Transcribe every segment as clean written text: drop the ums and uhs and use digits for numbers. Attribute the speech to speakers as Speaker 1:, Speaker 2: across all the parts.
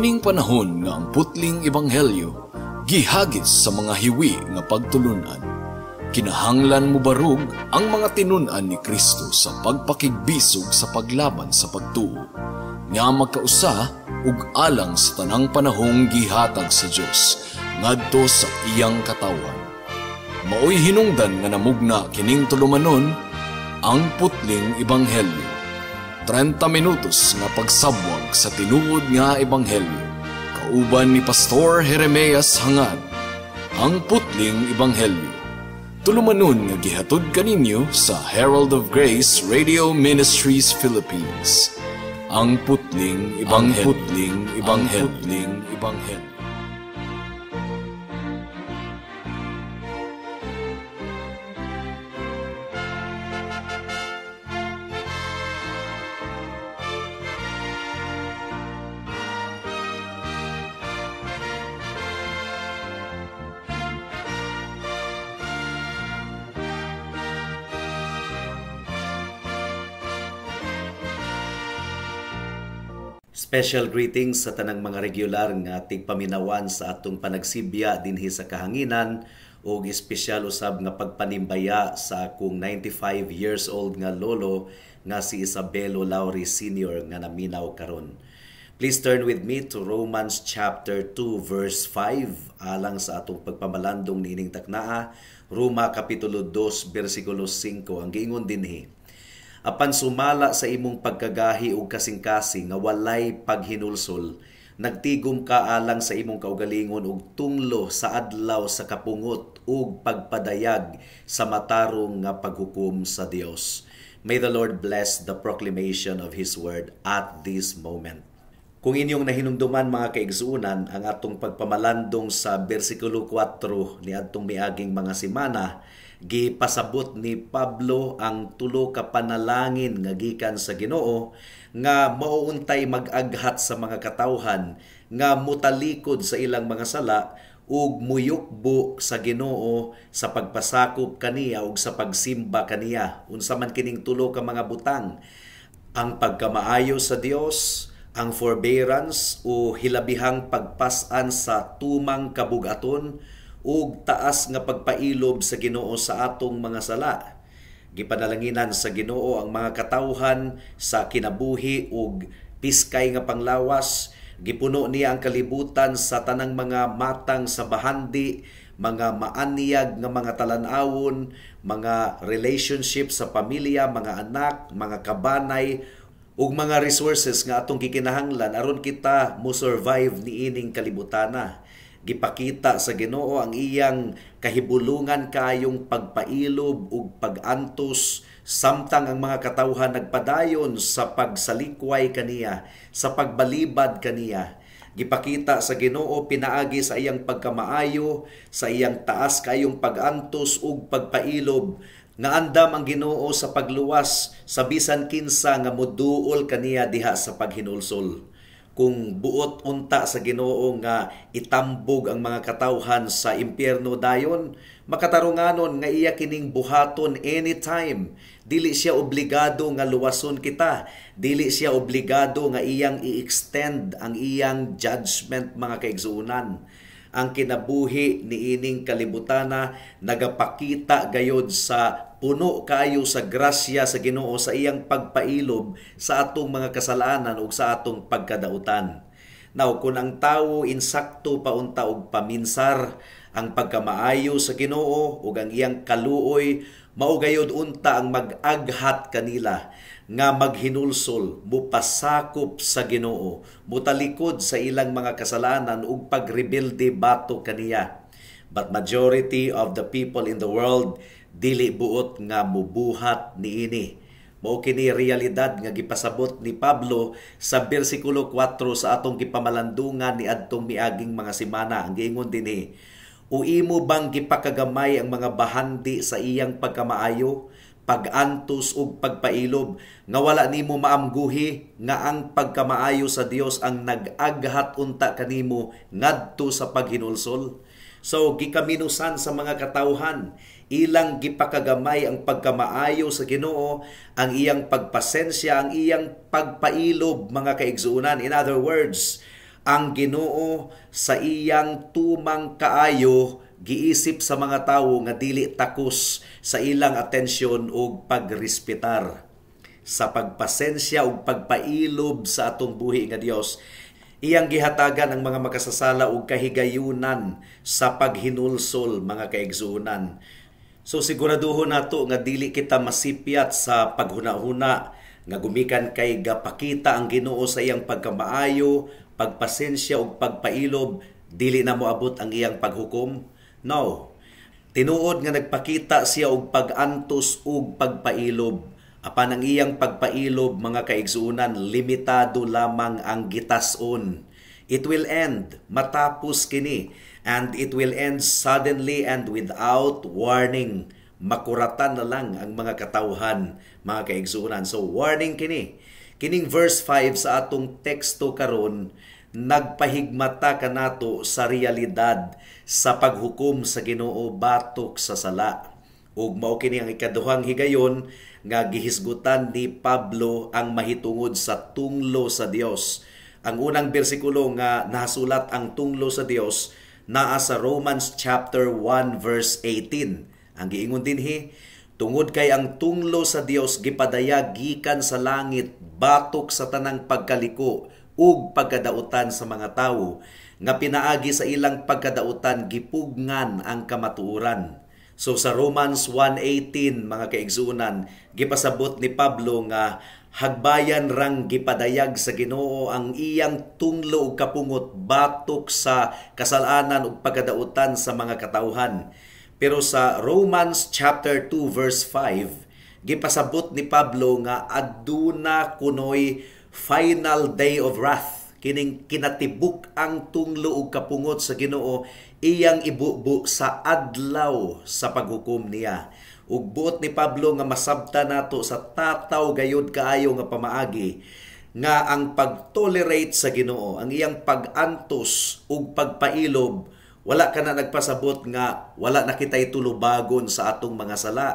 Speaker 1: Niining panahon nga ang putling ebanghelyo gihagis sa mga hiwi nga pagtulunan. Kinahanglan mo barug ang mga tinunan ni Kristo sa pagpakigbisog sa paglaban sa pagtuo, nga magkausa ug alang sa tanang panahong gihatag sa Dios ngadto sa iyang katawan. Maoy hinungdan nga namugna kining tulumanon ang putling ebanghelyo. 30 minutos nga pagsabwag sa tinuod nga ebanghelyo. Kauban ni Pastor Jeremias Hangad, ang putling ebanghelyo. Tulumanon nga gihatod kaninyo sa Herald of Grace Radio Ministries Philippines. Ang putling ebanghelyo. Ang putling ebanghelyo.
Speaker 2: Special greetings sa tanang mga regular nga tigpaminawan sa atong panagsibya dinhi sa kahanginan ug espesyal usab nga pagpanimbaya sa akong 95 years old nga lolo nga si Isabelo Lauri Sr. nga naminaw karon. Please turn with me to Romans chapter 2 verse 5 alang sa atong pagpamalandong niining taknaa. Roma kapitulo 2 bersikulo 5 ang giingon dinhi: apan sumala sa imong pagkagahi ug kasing-kasing nga walay paghinulsol, nagtigom ka alang sa imong kaugalingon ug tunglo sa adlaw sa kapungot ug pagpadayag sa matarong nga paghukom sa Dios. May the Lord bless the proclamation of His word at this moment. Kung inyong nahinumduman mga kaigsuunan, ang atong pagpamalandong sa bersikulo 4 ni adtong miaging mga semana, gipasabot ni Pablo ang tulo ka panalangin nga gikan sa Ginoo nga mauuntay mag-aghat sa mga katawhan nga mutalikod sa ilang mga sala ug muyukbo sa Ginoo sa pagpasakop kaniya ug sa pagsimba kaniya. Unsa man kining tulo ka mga butang: ang pagkamaayo sa Dios, ang forbearance o hilabihang pagpasan sa tumang kabugaton, ug taas nga pagpailob sa Ginoo sa atong mga sala. Gipanalanginan sa Ginoo ang mga katawhan sa kinabuhi ug piskay nga panglawas. Gipuno niya ang kalibutan sa tanang mga matang sa bahandi, mga maaniyag nga mga talan-awon, mga relationship sa pamilya, mga anak, mga kabanay, ug mga resources nga atong gikinahanglan aron kita mo survive niining kalibutana. Gipakita sa Ginoo ang iyang kahibulungan kayong pagpailob ug pag-antos samtang ang mga katawhan nagpadayon sa pagsalikway kaniya, sa pagbalibad kaniya. Gipakita sa Ginoo pinaagi sa iyang pagkamaayo, sa iyang taas kayong pag-antos ug pagpailob, nga andam ang Ginoo sa pagluwas sa bisan kinsa nga moduol kaniya diha sa paghinulsol. Kung buot unta sa Ginoo nga itambog ang mga katawhan sa impyerno dayon, makatarunganon nga iya kining buhaton anytime. Dili siya obligado nga luwason kita. Dili siya obligado nga iyang i-extend ang iyang judgment mga kaigsuunan. Ang kinabuhi niining kalibutana nagapakita gayod sa puno kayo sa grasya sa Ginoo sa iyang pagpailob sa atong mga kasalanan ug sa atong pagkadautan. Now, kung ang tawo insakto paunta og paminsar ang pagkamaayo sa Ginoo ug ang iyang kaluoy, mao gayod unta ang mag-aghat kanila nga maghinulsol, mupasakop sa Ginoo, mutalikod sa ilang mga kasalanan ug pagrebelde bato kaniya. But majority of the people in the world dili buot nga mubuhat niini. Mao kini realidad nga gipasabot ni Pablo sa bersikulo 4 sa atong gipamalandungan ni adtong miaging mga semana. Ang giingon dinhi: o imo bang gipakagamay ang mga bahandi sa iyang pagkamaayo, pag-antos ug pagpailob, nga wala nimo maamguhi nga ang pagkamaayo sa Dios ang nag-aghat unta kanimo ngadto sa paghinulsol? So gikaminusan sa mga katawhan, ilang gipakagamay ang pagkamaayo sa Ginoo, ang iyang pagpasensya, ang iyang pagpailob mga kaigsuunan. In other words, Ang Ginoo sa iyang tumang kaayo giisip sa mga tawo nga dili takos sa ilang atensyon ug pagrespetar. Sa pagpasensya ug pagpailob sa atong buhi nga Dios, iyang gihatagan ang mga makasasala og kahigayunan sa paghinulsol, mga kaigsuonan. So siguraduhon nato nga dili kita masipyat sa paghuna-huna nga gumikan kay gapakita ang Ginoo sa iyang pagkamaayo, pagpasensya ug pagpailob, dili na moabot ang iyang paghukom. No. Tinuod nga nagpakita siya og pag-antos ug pagpailob. Apan ang iyang pagpailob, mga kaigsuonan, limitado lamang ang gitas-on. It will end, matapos kini, and it will end suddenly and without warning. Makuratan na lang ang mga katawhan, mga kaigsuonan. So warning kini. Kining verse 5 sa atong teksto karon, nagpahigmata kanato sa realidad sa paghukom sa Ginoo batok sa sala. Ug mao kini ang ikaduhang higayon nga gihisgutan ni Pablo ang mahitungod sa tunglo sa Dios. Ang unang bersikulo nga nasulat ang tunglo sa Dios naa sa Romans chapter 1 verse 18. Ang giingon dinhi, tungod kay ang tunglo sa Dios gipadayag gikan sa langit batok sa tanang pagkaliko ug pagkadautan sa mga tawo, nga pinaagi sa ilang pagkadautan gipugngan ang kamatuoran. So sa Romans 1:18, mga kaigsuonan, gipasabot ni Pablo nga hagbayan rang gipadayag sa Ginoo ang iyang tunglo ug kapungot batok sa kasalanan ug pagkadautan sa mga katawhan. Pero sa Romans chapter 2 verse 5, gipasabot ni Pablo nga aduna kunoy final day of wrath, kining kinatibuk ang tunglo ug kapungot sa Ginoo iyang ibubo sa adlaw sa paghukom niya. Ug buot ni Pablo nga masabta nato sa tataw gayud kaayo nga pamaagi nga ang pagtolerate sa Ginoo, ang iyang pag-antos ug pagpailob, wala ka na nagpasabot nga wala na kitay tulubagon sa atong mga sala.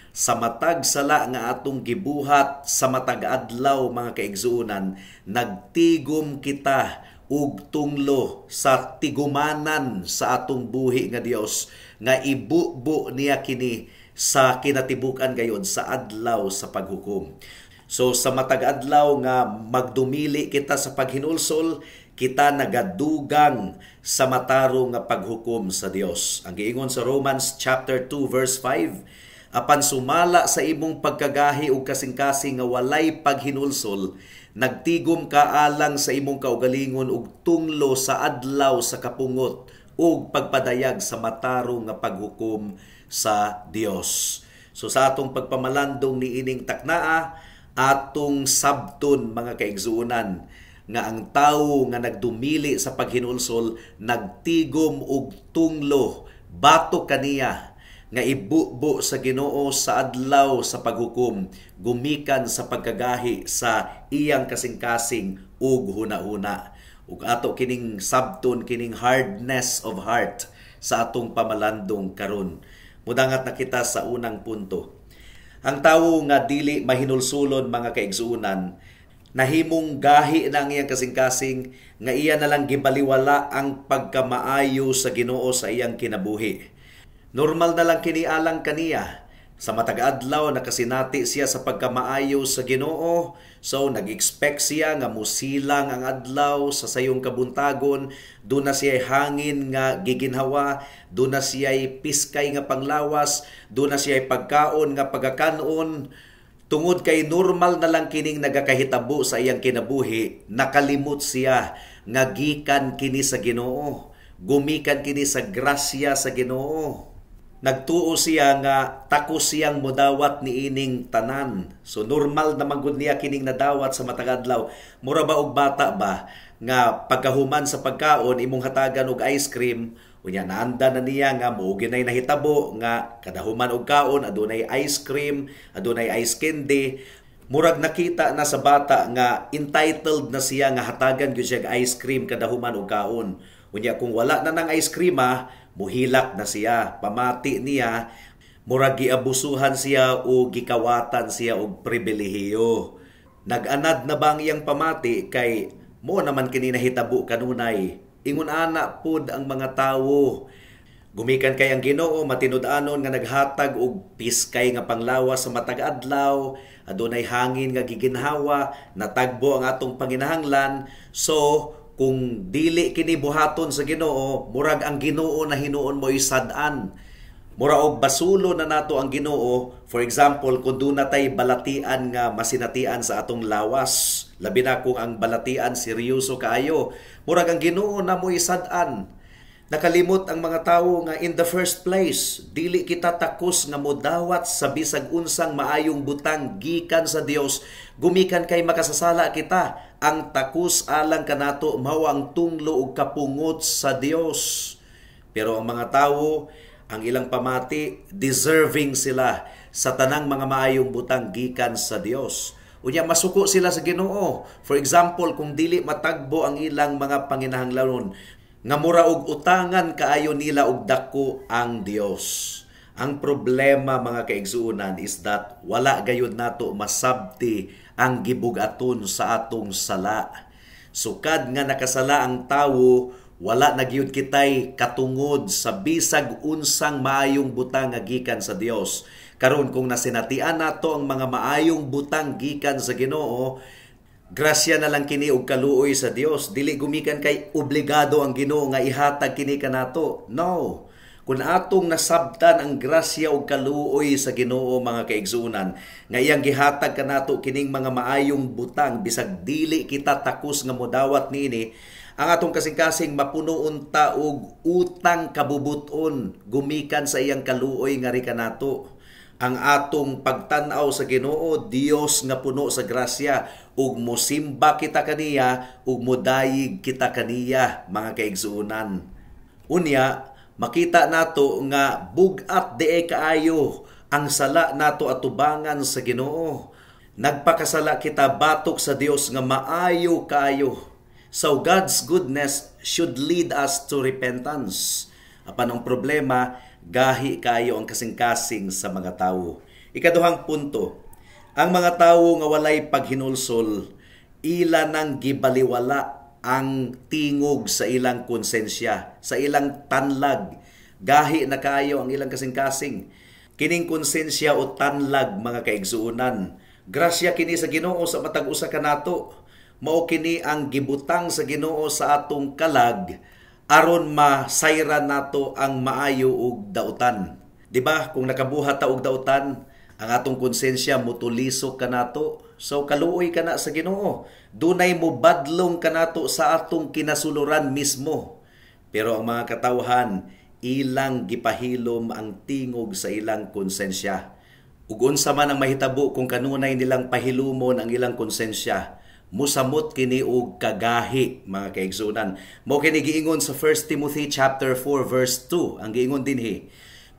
Speaker 2: Sa matag sala nga atong gibuhat sa matag adlaw, mga kaigsuonan, nagtigom kita ug tunglo sa tigumanan sa atong buhi nga Dios nga ibubo niya kini sa kinatibukan gayon sa adlaw sa paghukom. So sa matag adlaw nga magdumili kita sa paghinulsol, kita nagadugang sa mataro nga paghukom sa Dios. Ang giingon sa Romans chapter 2 verse 5, apan sumala sa imong pagkagahi ug kasing-kasing nga walay paghinulsol, nagtigom ka alang sa imong kaugalingon ug tunglo sa adlaw sa kapungot ug pagpadayag sa mataro nga paghukom sa Dios. So sa atong pagpamalandong ni ining taknaa, atong sabton, mga kaigsuonan, nga ang tawo nga nagdumili sa paghinulsol nagtigom og tunglo batok kaniya nga ibubo sa Ginoo sa adlaw sa paghukom, gumikan sa pagkagahi sa iyang kasing-kasing ug huna-huna. Ug ato kining sabton, kining hardness of heart sa atong pamalandong karon. Mudangat na kita sa unang punto. Ang tawo nga dili mahinulsulon, mga kaigsuonan, nahimong gahi na ang iyang kasing-kasing nga iya na lang gibaliwala ang pagkamaayo sa Ginoo sa iyang kinabuhi. Normal na lang kinialang kaniya. Sa matag adlaw nakasinati siya sa pagkamaayo sa Ginoo. So nag-expect siya nga musilang ang adlaw sa sayong kabuntagon. Doon na siya hangin nga giginhawa. Doon na siya piskay nga panglawas. Doon na siya pagkaon nga pagakanon. Tungod kay normal na lang kining nagakahitabo sa iyang kinabuhi, nakalimot siya nga gikan kini sa Ginoo. Gumikan kini sa grasya sa Ginoo. Nagtuo siya nga takos siyang modawat ni ining tanan. So normal na manggod niya kining nadawat sa matag adlaw. Mura ba og bata ba nga pagkahuman sa pagkaon imong hatagan og ice cream, unya naanda na niya nga mogi nay nahitabo nga kadahuman og kaon adunay ice cream, adunay ice candy. Murag nakita na sa bata nga entitled na siya nga hatagan gyud siya ice cream kadahuman og kaon. Unya kung wala na ng ice cream muhilak na siya, pamati niya, murag giabusuhan siya o gikawatan siya og pribilehiyo. Nag-anad na ba ang iyang pamati kay Mo naman kini nahitabo kanunay. Ingon ana pud ang mga tawo. Gumikan kay ang Ginoo matinud-anon nga naghatag og piskay nga panglawas sa matag adlaw, adunay hangin nga giginhawa, natagbo ang atong panginahanglan. So kung dili kini buhaton sa Ginoo, murag ang Ginoo na hinuon mo sad-an. Mura og basulo na nato ang Ginoo. For example, kung doon natay balatian nga masinatian sa atong lawas, labi na kung ang balatian seryoso kaayo, murag ang Ginoo na mo sad-an. Nakalimot ang mga tawo nga in the first place, dili kita takos nga modawat sa bisag unsang maayong butang gikan sa Dios. Gumikan kay makasasala kita. Ang takos alang kanato mao ang tunglo ug kapungot sa Dios. Pero ang mga tawo, ang ilang pamati, deserving sila sa tanang mga maayong butang gikan sa Dios. Unya masuko sila sa Ginoo. For example, kung dili matagbo ang ilang mga panginahanglanon, nga mura og utangan kaayo nila og dako ang Dios. Ang problema mga kaigsuonan is that wala gayud nato masabti ang gibugaton sa atong sala. Sukad nga nakasala ang tawo, wala na gyud kitay katungod sa bisag unsang maayong butang nga gikan sa Dios. Karon kung nasinatian nato ang mga maayong butang gikan sa Ginoo, grasya na lang kini og kaluoy sa Dios. Dili gumikan kay obligado ang Ginoo nga ihatag kini kanato. No. Kung atong nasabtan ang grasya og kaluoy sa Ginoo mga kaigsuonan, nga iyang gihatag kanato kining mga maayong butang bisag dili kita takos nga modawat niini, ang atong kasing-kasing mapunoon ta og utang kabubuton gumikan sa iyang kaluoy nga ri kanato. Ang atong pagtan-aw sa Ginoo, Dios nga puno sa grasya, ug mosimba kita kaniya, ug modayig kita kaniya, mga kaigsuonan. Unya, makita nato nga bugat diay kaayo ang sala nato atubangan sa Ginoo. Nagpakasala kita batok sa Dios nga maayo kaayo. So God's goodness should lead us to repentance. Apan ang problema, gahi kayo ang kasing-kasing sa mga tawo. Ikaduhang punto, ang mga tawo nga walay paghinulsol, ila nang gibaliwala ang tingog sa ilang konsensya, sa ilang tanlag. Gahi na kayo ang ilang kasing-kasing. Kining konsensya o tanlag mga kaigsuonan, grasya kini sa Ginoo sa matag usa kanato. Mao kini ang gibutang sa Ginoo sa atong kalag, aron masayran nato ang maayo ug dautan. Di ba? Kung nakabuhat ta og dautan, ang atong konsensya mutulisok kanato. So kaluoy kana sa Ginoo. Dunay mo badlong kanato sa atong kinasuluran mismo. Pero ang mga katawhan, ilang gipahilom ang tingog sa ilang konsensya. Ug unsa man ang mahitabo kung kanunay nilang pahilumon ang ilang konsensya, musamot kini og kagahi mga kaigsuonan. Mao kini giingon sa 1 Timothy chapter 4 verse 2. Ang giingon dinhi,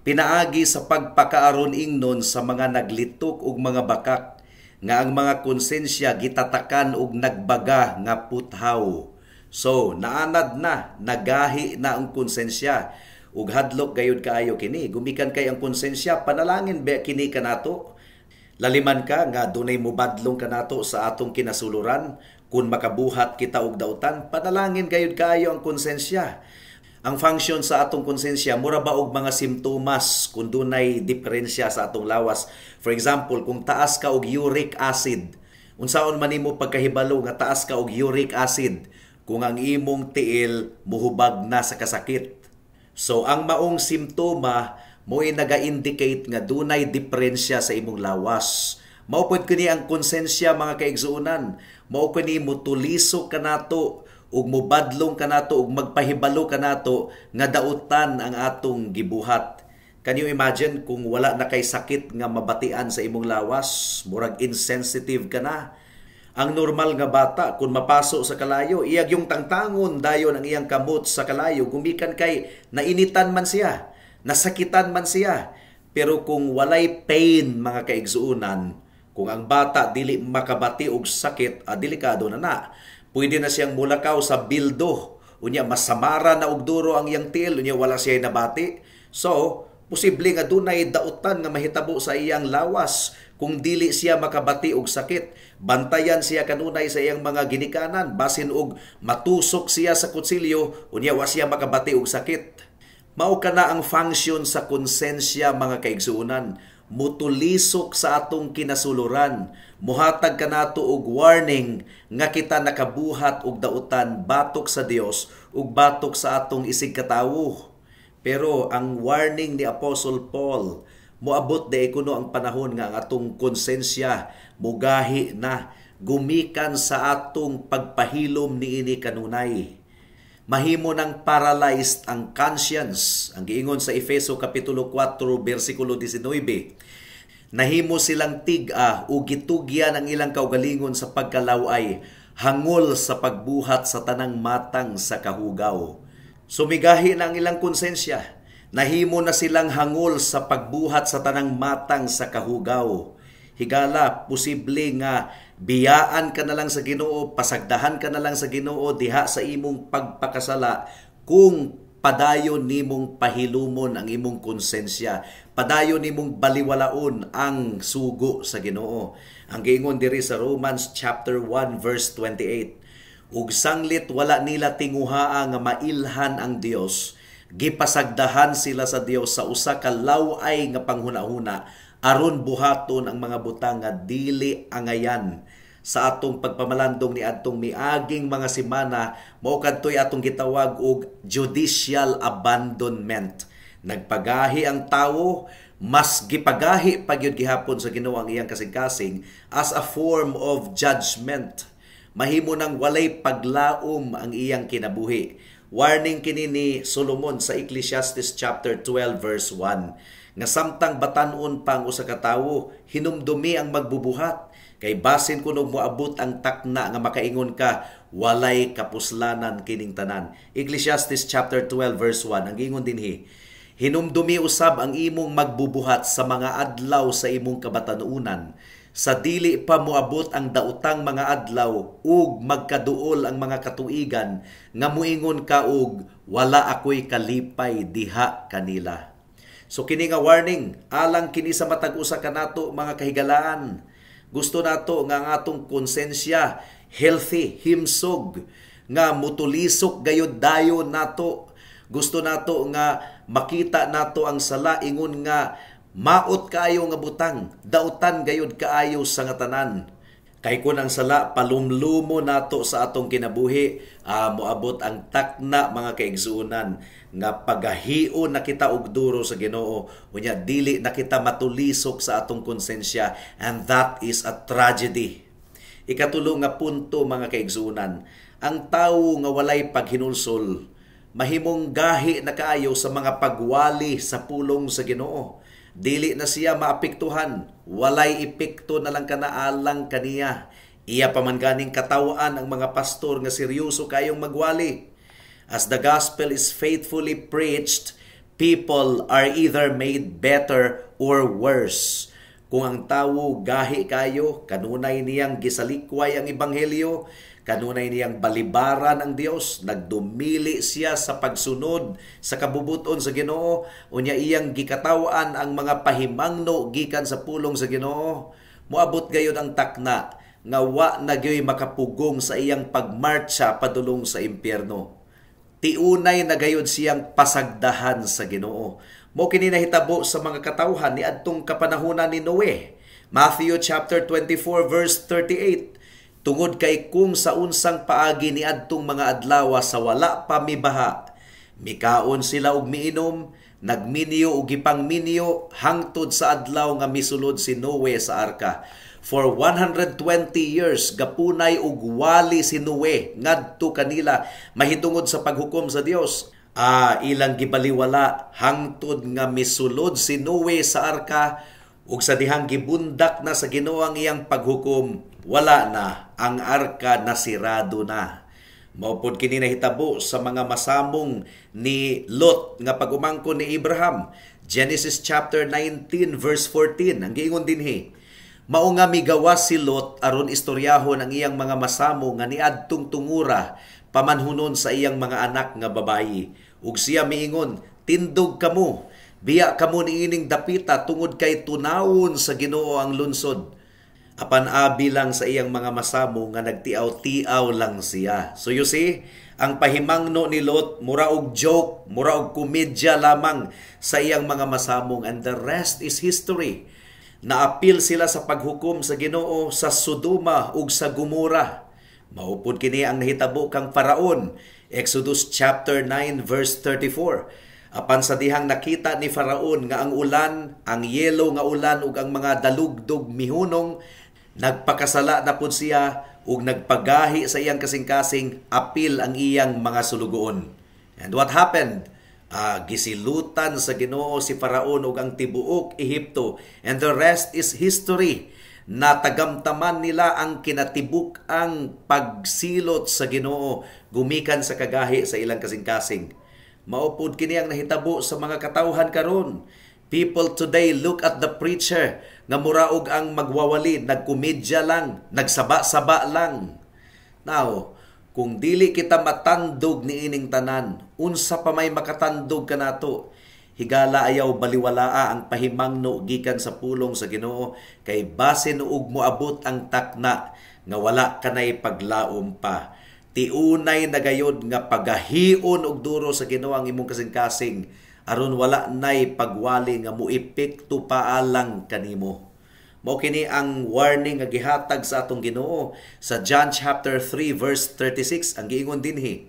Speaker 2: pinaagi sa pagpakaaron ingnon sa mga naglitok ug mga bakak nga ang mga konsensya gitatakan og nagbaga nga puthaw. So naanad na, nagahi na ang konsensya ug hadlok gayud kaayo kini. Gumikan kay ang konsensya, panalangin ba kini kanato? Laliman ka nga dunay mubadlong kanato sa atong kinasuluran, kung makabuhat kita og dautan, panalangin gayud kaayo ang konsensya. Ang function sa atong konsensya mura ba og mga simptomas kung dunay diferensya sa atong lawas. For example, kung taas ka og uric acid, unsaon man nimo pagkahibalo nga taas ka og uric acid kung ang imong tiil muhubag na sa kasakit. So ang maong simptoma mo'y naga-indicate nga dunay diferensya sa imong lawas. Mao pod kini ang konsensya mga kaigsuonan. Mao kini mutulisok kanato ug mubadlong kanato ug magpahibalo kanato nga dautan ang atong gibuhat. Can you imagine kung wala na kay sakit nga mabatian sa imong lawas, murag insensitive ka na. Ang normal nga bata kung mapaso sa kalayo, iyag yung tangtangon dayon ang iyang kamot sa kalayo, gumikan kay nainitan man siya, nasakitan man siya. Pero kung walay pain mga kaigsuonan, kung ang bata dili makabati og sakit, delikado na. Pwede na siyang mulakaw sa bildo. Unya masamara na og duro ang iyang tiil, unya wala siya nabati. So, Posible nga dunay dautan nga mahitabo sa iyang lawas kung dili siya makabati og sakit. Bantayan siya kanunay sa iyang mga ginikanan basin og matusok siya sa kutsilyo unya wa siya makabati og sakit. Mao kana ang function sa konsensya mga kaigsuonan. Mutulisok sa atong kinasuluran. Muhatag kanato og warning nga kita nakabuhat og dautan batok sa Dios ug batok sa atong isig katawo. Pero ang warning ni Apostle Paul, moabot de kuno ang panahon nga ang atong konsensya mugahi na gumikan sa atong pagpahilom niini kanunay. Mahimo ng paralyzed ang conscience. Ang giingon sa Efeso Kapitulo 4, versikulo 19. Nahimo silang tig-a o gitugyan ang ilang kaugalingon sa pagkalaway, hangol sa pagbuhat sa tanang matang sa kahugaw. Sumigahi na ang ilang konsensya. Nahimo na silang hangol sa pagbuhat sa tanang matang sa kahugaw. Higala, posible nga biyaan ka na lang sa Ginoo, pasagdahan ka na lang sa Ginoo diha sa imong pagpakasala kung padayon nimong pahilumon ang imong konsensya, padayon nimong baliwalaon ang sugo sa Ginoo. Ang giingon diri sa Romans chapter 1 verse 28. Ug sanglit wala nila tinguhaa nga mailhan ang Dios, gipasagdahan sila sa Dios sa usa ka laway nga panghunahuna aron buhaton ang mga butang nga dili angayan sa atong pagpamalandong ni adtong miaging mga semana. Mao kadtoy atong gitawag og judicial abandonment. Nagpagahi ang tawo, mas gipagahi pagyud gihapon sa Ginoo ang iyang kasing-kasing as a form of judgment. Mahimo nang walay paglaom ang iyang kinabuhi. Warning kini ni Solomon sa Ecclesiastes chapter 12 verse 1. Nga samtang batan-on pang usa ka tawo, hinumdumi ang magbubuhat. Kay basin kuno moabot ang takna nga makaingon ka, walay kapuslanan kining tanan. Ecclesiastes chapter 12 verse 1. Ang ingon dinhi, hinumdumi usab ang imong magbubuhat sa mga adlaw sa imong kabatanunan. Sa dili pa moabot ang daotang mga adlaw ug magkaduol ang mga katuigan nga muingon ka og wala ako'y kalipay diha kanila. So kini nga warning, alang kini sa matag usa kanato mga kahigalaan. Gusto nato nga ang atong konsensya healthy, himsog, nga mutulisok gayud dayon nato. Gusto nato nga makita nato ang sala ingon nga maot kaayo nga butang, dautan gayud kaayo sa nga tanan. Kay kun ang sala palumlumo nato sa atong kinabuhi, moabot ang takna mga kaigsuonan nga pagahion na kita og duro sa Ginoo, unya dili na kita matulisok sa atong konsensya, and that is a tragedy. Ikatulo nga punto mga kaigsuonan, ang tawo nga walay paghinulsol mahimong gahi na kaayo sa mga pagwali sa pulong sa Ginoo. Dili na siya maapektuhan, walay epekto na lang kanaalang kaniya. Iya pa man ganing katawaan ang mga pastor nga seryoso kayong magwali. As the gospel is faithfully preached, people are either made better or worse. Kung ang tawo gahi kayo, kanunay niyang gisalikway ang ebanghelyo, kanunay niyang balibaran ang Dios, nagdumili siya sa pagsunod sa kabubuton sa Ginoo, unya iyang gikatawaan ang mga pahimangno gikan sa pulong sa Ginoo, moabot gayud ang takna nga wa na gyoy makapugong sa iyang pagmarcha padulong sa impyerno. Tiunay na gayud siyang pasagdahan sa Ginoo. Mo kini nahitabo sa mga katawhan ni adtong kapanahunan ni Noe. Matthew chapter 24 verse 38. Tungod kay kung sa unsang paagi ni adtong mga adlaw sa wala pa mibaha, mikaon sila og miinom, nagminyo og gipangminyo hangtod sa adlaw nga misulod si Noe sa arka. For 120 years gapunay og wali si Noe ngadto kanila mahitungod sa paghukom sa Dios. Ilang gibaliwala hangtod nga misulod si Noe sa arka, ug sa dihang gibundak na sa Ginoo ang iyang paghukom, wala na, ang arka nasirado na. Maupod kini nahitabo sa mga masamong ni Lot nga pag-umangkon ni Abraham. Genesis chapter 19 verse 14. Ang giingon dinhi, mao nga migawas si Lot aron istoryahon ang iyang mga masamo nga niadtong tungura pamanhunon sa iyang mga anak nga babayi. Ug siya miingon, tindog kamo, Biya kamo niining dapita tungod kay tunawon sa Ginoo ang lunsod. Apan abi lang sa iyang mga masamo nga nagtiaw-tiaw lang siya. So you see, ang pahimangno ni Lot mura og joke, mura og komedya lamang sa iyang mga masamong, and the rest is history. Naapil sila sa paghukom sa Ginoo sa Sodoma ug sa Gomora. Maupod kini ang nahitabo kang Faraon. Exodus chapter 9 verse 34. Apan sa dihang nakita ni Faraon nga ang ulan, ang yelo nga ulan ug ang mga dalugdog mihunong, nagpakasala na pud siya ug nagpagahi sa iyang kasing-kasing, apil ang iyang mga sulugoon. And what happened? Gisilutan sa Ginoo si Faraon ug ang tibuok Ehipto, and the rest is history. Natagamtaman nila ang kinatibuk ang pagsilot sa Ginoo gumikan sa kagahi sa ilang kasing-kasing. Maupod kini ang nahitabo sa mga katawhan karon. People today look at the preacher nga muraog ang magwawali, nagkomedya lang, nagsaba-saba lang. Now, kung dili kita matandog ni ining tanan, unsa pa may makatandog kanato? Higala ayaw baliwalaa ang pahimangno gikan sa pulong sa Ginoo, kay basin ug moabot ang takna nga wala kanay paglaom pa. Tiunay na gayod nga pagahion og duro sa Ginoo ang imong kasing-kasing, aron wala nay pagwali nga muepekto paalang kanimo. Mao kini ang warning nga gihatag sa atong Ginoo sa John chapter 3 verse 36. Ang giingon dinhi,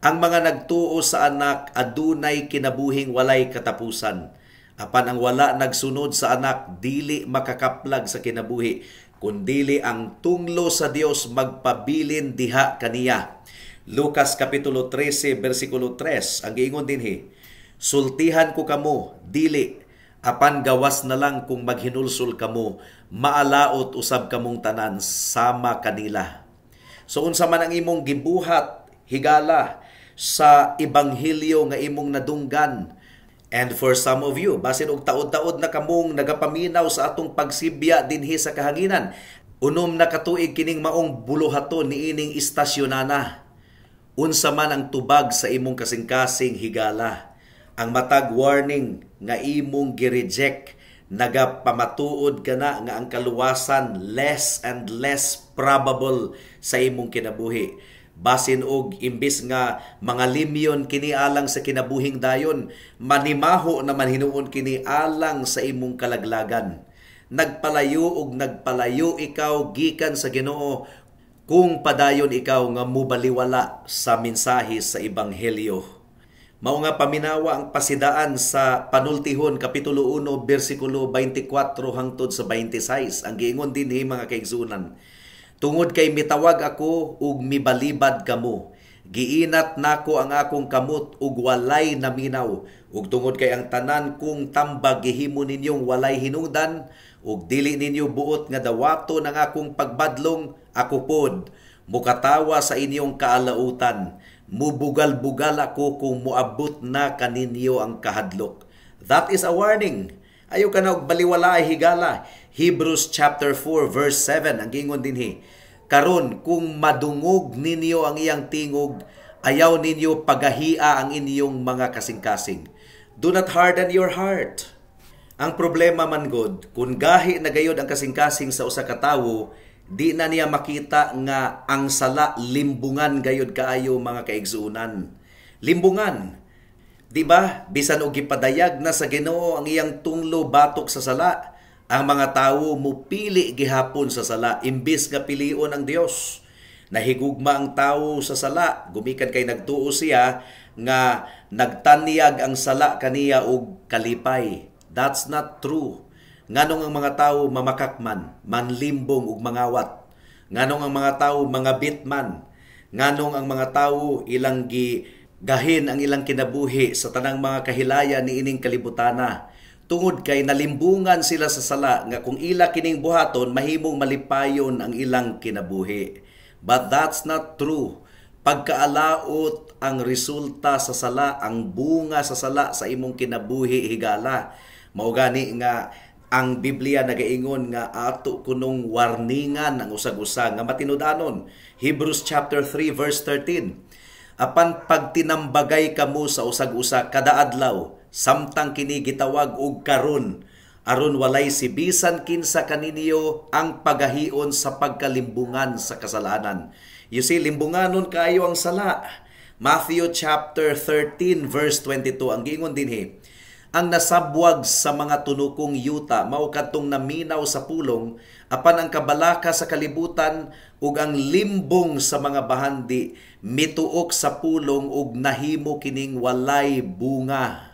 Speaker 2: ang mga nagtuo sa anak adunay kinabuhing walay katapusan. Apan ang wala nagsunod sa anak dili makakaplag sa kinabuhi, kundili ang tunglo sa Dios magpabilin diha kaniya. Lucas kapitulo 13 bersikulo 3. Ang giingon dinhi, sultihan ko kamo, dili, apan gawas na lang kung maghinulsol kamo, maalaot usab kamong tanan sama kanila. So unsa man ang imong gibuhat, higala, sa ebanghelyo nga imong nadunggan. And for some of you, basin og taod-taod na kamong nagapaminaw sa atong pagsibya dinhi sa kahanginan, unom na katuig kining maong buluhaton niining istasyonana. Unsa man ang tubag sa imong kasing-kasing, higala. Ang matag warning nga imong gi-reject, nagapamatuod ka na nga ang kaluwasan less and less probable sa imong kinabuhi. Basin og imbis nga mga limyon kini alang sa kinabuhing dayon, manimaho naman hinuon kini alang sa imong kalaglagan. Nagpalayo og nagpalayo ikaw gikan sa Ginoo kung padayon ikaw nga mubaliwala sa mensahe sa ebanghelyo. Mao nga paminawa ang pasidaan sa Panultihon kapitulo 1 bersikulo 24 hangtod sa 26. Ang giingon dinhi mga kaigsunan, tungod kay mitawag ako ug mibalibad kamo, giinat nako ang akong kamot ug walay naminaw, ug tungod kay ang tanan kong tambag gihimo ninyong walay hinungdan, ug dili ninyo buot nga dawato ng akong pagbadlong, ako pod mukatawa sa inyong kaalautan, mubugal-bugal ako kung muabot na kaninyo ang kahadlok. That is a warning. Ayaw ka na og baliwala ay higala. Hebrews chapter 4 verse 7 ang gingon dinhi, karon kung madungog ninyo ang iyang tingog, ayaw ninyo pagahia ang inyong mga kasing-kasing. Do not harden your heart. Ang problema man god, kung gahi na gayod ang kasing-kasing sa usa ka tawo, di na niya makita nga ang sala limbungan gayod kaayo mga kaigsuunan. Limbungan. Di ba? Bisan og gipadayag na sa Ginoo ang iyang tunglo batok sa sala, ang mga tawo mupili gihapon sa sala imbis nga pilion ang Dios. Nahigugma ang tawo sa sala, gumikan kay nagtuo siya nga nagtanyag ang sala kaniya og kalipay. That's not true. Nganong ang mga tawo mamakakman, manlimbong ug mangawat. Nganong ang mga tawo mga bitman. Nganong ang mga tawo ilang gahin ang ilang kinabuhi sa tanang mga kahilaya ni ining kalibutana. Tungod kay nalimbungan sila sa sala nga kung ila kining buhaton mahimong malipayon ang ilang kinabuhi. But that's not true. Pagkaalaot ang resulta sa sala, ang bunga sa sala sa imong kinabuhi, higala. Mao gani nga ang Biblia nagaingon nga ato kunong warningan ang usag-usa nga matinud-anon. Hebrews chapter 3 verse 13. Apan pagtinambagay kamo sa usag-usa kada adlaw, samtang kini gitawag og karon, aron walay sibisan kinsa kaninyo ang pagahion sa pagkalimbungan sa kasalanan. You see, limbunganon kayo ang sala. Matthew chapter 13 verse 22 ang giingon dinhi, ang nasabwag sa mga tunukong yuta mao kadtong naminaw sa pulong, apan ang kabalaka sa kalibutan ug ang limbong sa mga bahandi mituok sa pulong ug nahimo kining walay bunga.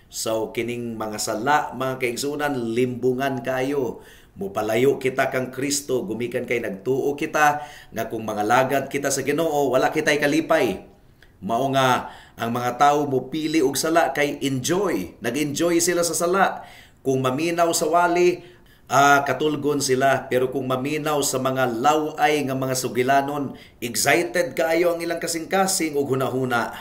Speaker 2: So kining mga sala, mga kaigsunan, limbungan kayo. Mupalayo kita kang Kristo, gumikan kay nagtuo kita nga kung mga lagad kita sa Ginoo wala kitay kalipay. Mao nga ang mga tawo mo pili og sala kay enjoy. Nag-enjoy sila sa sala. Kung maminaw sa wali, katulgon sila. Pero kung maminaw sa mga laway nga mga sugilanon, excited kaayo ang ilang kasing-kasing ug hunahuna.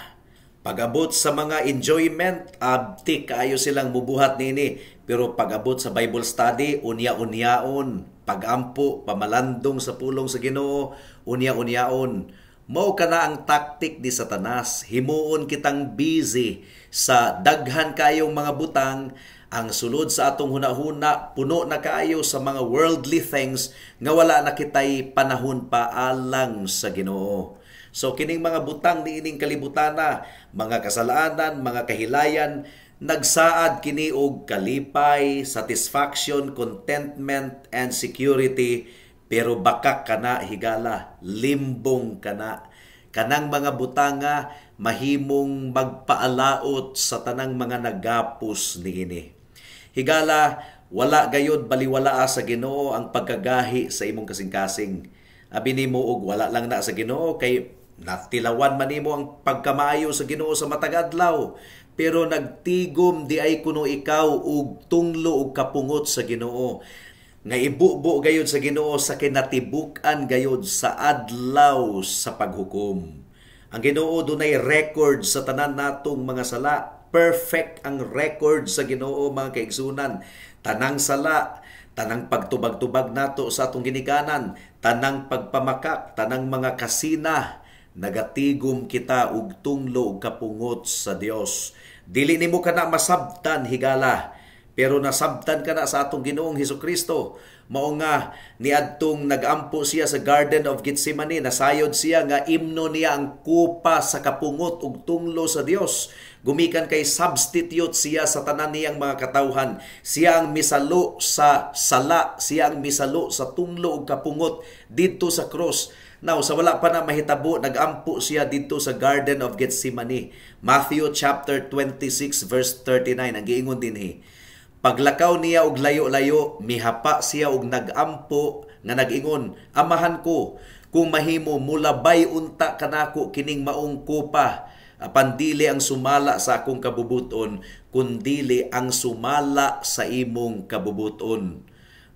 Speaker 2: Pag-abot sa mga enjoyment, abtik kaayo silang mubuhat nini. Pero pag-abot sa Bible study, unya-unyaon. Pag-ampo, pamalandong sa pulong sa Ginoo, unya-unyaon. Mao kana ang taktik ni Satanas. Himuon kitang busy sa daghan kayong mga butang. Ang sulod sa atong hunahuna, puno na kayo sa mga worldly things nga wala na kitay panahon pa alang sa Ginoo. So kining mga butang niining kalibutana, mga kasalanan, mga kahilayan, nagsaad kini og kalipay, satisfaction, contentment, and security. Pero bakak kana higala, limbong kana. Kanang mga butanga mahimong magpaalaot sa tanang mga nagapos niini. Higala, wala gayod baliwala sa Ginoo ang pagkagahi sa imong kasing-kasing. Abi nimo og wala lang na sa Ginoo kay natilawan man nimo ang pagkamaayo sa Ginoo sa matag adlaw. Pero nagtigom di ay kuno ikaw og tunglo og kapungot sa Ginoo. Nga ibubo gayod sa Ginoo sa kinatibuk-an gayod sa adlaw sa paghukom. Ang Ginoo dunay record sa tanan natong mga sala. Perfect ang record sa Ginoo, mga kaigsunan. Tanang sala, tanang pagtubag-tubag nato sa atong ginikanan, tanang pagpamakak, tanang mga kasina, nagatigom kita og tunglo og kapungot sa Dios. Dili nimo kana masabtan higala. Pero nasabtan ka na sa atong Ginoong Hesukristo. Mao nga niadtong nagampo siya sa Garden of Gethsemane, nasayod siya nga imno niya ang kupa sa kapungot ug tunglo sa Dios. Gumikan kay substitute siya sa tanan niyang mga katawhan. Siya ang misalo sa sala, siya ang misalo sa tunglo ug kapungot didto sa cross. Now, sa wala pa na mahitabo, nagampo siya dito sa Garden of Gethsemane. Matthew chapter 26 verse 39 ang giingon dinhi. Paglakaw niya og layo-layo, mihapa siya og nagampo nga nag-ingon, amahan ko, kung mahimo mulabay unta kanako kining maong kupa, apan dili ang sumala sa akong kabubuton, kundili ang sumala sa imong kabubuton.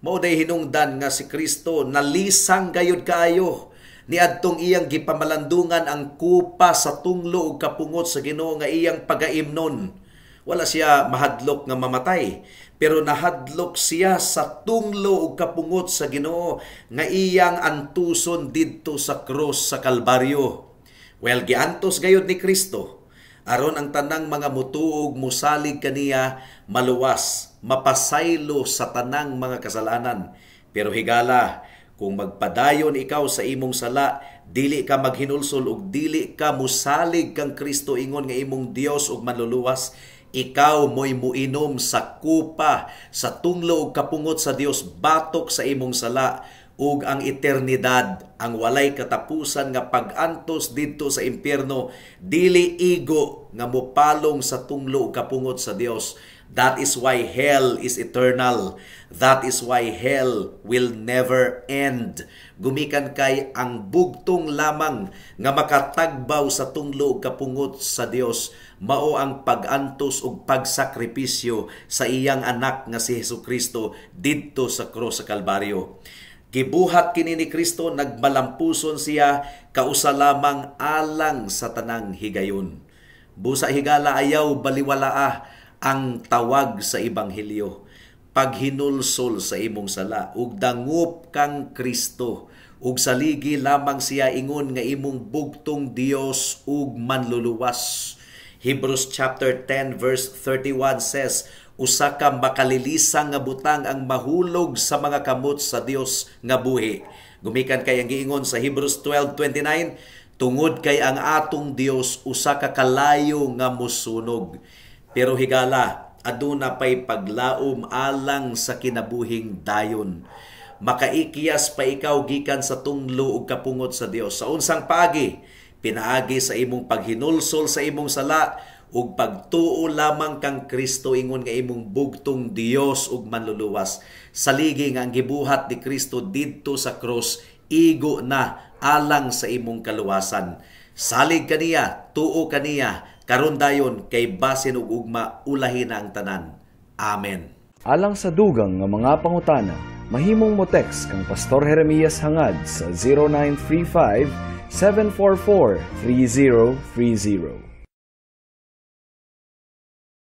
Speaker 2: Mao day hinungdan nga si Kristo nalisang gayud kaayo. Niadtong iyang gipamalandungan ang kupa sa tunglo ug kapungot sa Ginoo nga iyang pagaimnon. Wala siya mahadlok nga mamatay, pero nahadlok siya sa tunglo ug kapungot sa Ginoo nga iyang antuson didto sa krus sa Kalbaryo. Well, giantos gayud ni Kristo aron ang tanang mga mutuog musalig kaniya maluwas, mapasaylo sa tanang mga kasalanan. Pero higala, kung magpadayon ikaw sa imong sala, dili ka maghinulsol ug dili ka musalig kang Kristo ingon nga imong Dios ug manluluwas, ikaw mo'y muinom sa kupa, sa tunglo ug kapungot sa Dios, batok sa imong sala, ug ang eternidad, ang walay katapusan nga pag-antos didto sa impyerno, dili igo nga mopalong sa tunglo ug kapungot sa Dios. That is why hell is eternal. That is why hell will never end. Gumikan kay ang bugtong lamang nga makatagbaw sa tunglo ug kapungot sa Dios mao ang pag-antos ug pagsakripisyo sa iyang anak nga si Hesukristo didto sa krus sa Kalbaryo. Gibuhat kini ni Kristo, nagbalampuson siya kausa lamang alang sa tanang higayon. Busa higala ayaw baliwalaa ang tawag sa ebanghelyo. Paghinulsol sa imong sala ug dangup kang Kristo ug saligi lamang siya ingon nga imong bugtong Dios ug manluluwas. Hebrews chapter 10 verse 31 says, usa ka makalilisang nga butang ang mahulog sa mga kamot sa Dios nga buhi. Gumikan kay ang giingon sa Hebrews 12:29, tungod kay ang atong Dios usa ka kalayo nga mosunog. Pero higala, aduna pay paglaom alang sa kinabuhing dayon. Makaikiyas pa ikaw gikan sa tunglo ug kapungot sa Dios. Sa unsang paagi, pinaagi sa imong paghinulsol sa imong sala ug pagtuo lamang kang Kristo ingon nga imong bugtong Dios ug manluluwas. Saligi nga ang gibuhat ni Kristo didto sa cross igo na alang sa imong kaluwasan. Salig kaniya, tuo kaniya, karon dayon kay basin ug ugma ulahin na ang tanan. Amen.
Speaker 3: Alang sa dugang nga mga pangutana, mahimong mo text kang Pastor Jeremias hangad sa 0935 744 3030.